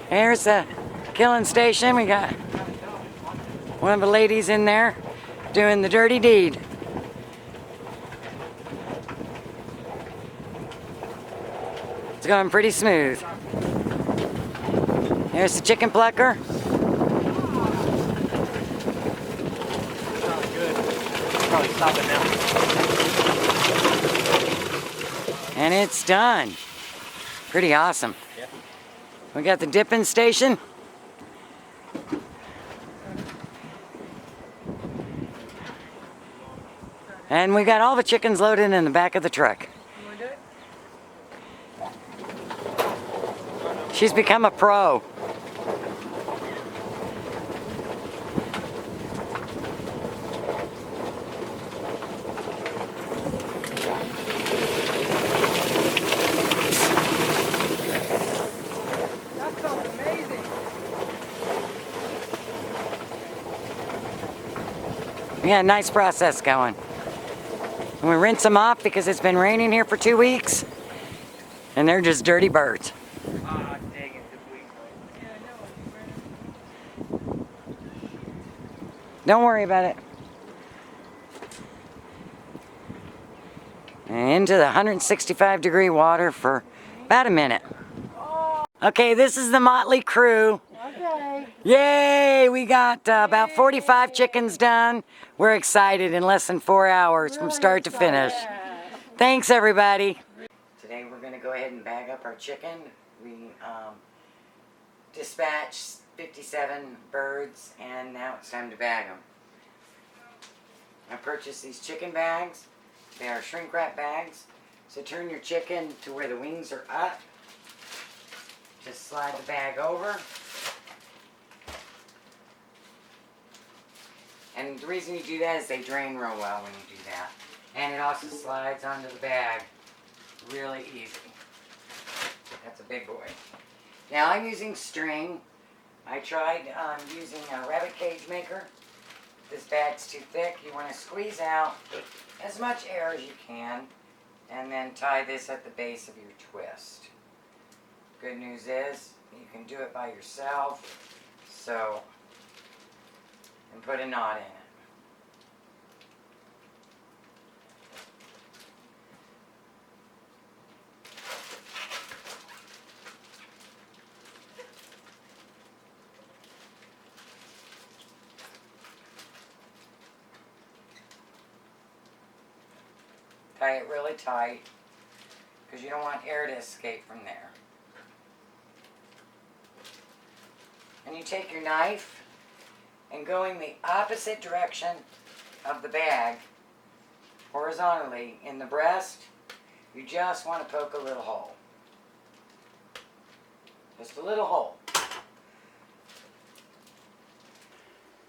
Here's the killing station. We got one of the ladies in there doing the dirty deed. It's going pretty smooth. Here's the chicken plucker. Probably good. Probably stop it now. And it's done. Pretty awesome. Yeah. We got the dipping station. And we got all the chickens loaded in the back of the truck. You want to do it? She's become a pro. That sounds amazing. We got a nice process going. And we rinse them off because it's been raining here for 2 weeks. And they're just dirty birds. Ah, dang it, this week. Yeah, I know. Don't worry about it. And into the 165-degree water for about a minute. Okay, this is the Motley crew. Okay. Yay! We got about 45 chickens done. We're excited in less than 4 hours from start to finish. Thanks, everybody. Today we're going to go ahead and bag up our chicken. We dispatched 57 birds, and now it's time to bag them. I purchased these chicken bags. They are shrink wrap bags. So turn your chicken to where the wings are up. Just slide the bag over. And the reason you do that is they drain real well when you do that. And it also slides onto the bag really easy. That's a big boy. Now I'm using string. I tried using a rabbit cage maker. This bag's too thick. You want to squeeze out as much air as you can and then tie this at the base of your twist. Good news is you can do it by yourself. So, and put a knot in it. Tie it really tight because you don't want air to escape from there. And you take your knife and going the opposite direction of the bag, horizontally in the breast, you just want to poke a little hole. Just a little hole.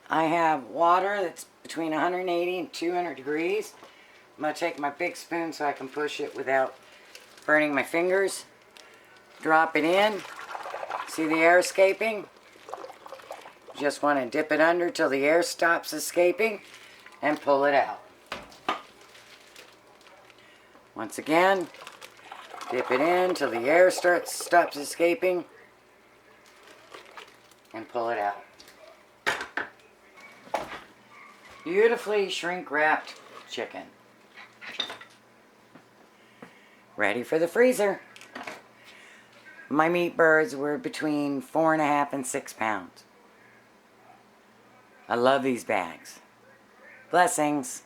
I have water that's between 180 and 200 degrees. I'm going to take my big spoon so I can push it without burning my fingers. Drop it in. See the air escaping? Just want to dip it under till the air stops escaping and pull it out. Once again, dip it in till the air stops escaping and pull it out. Beautifully shrink wrapped chicken. Ready for the freezer. My meat birds were between 4.5 and 6 pounds. I love these bags. Blessings.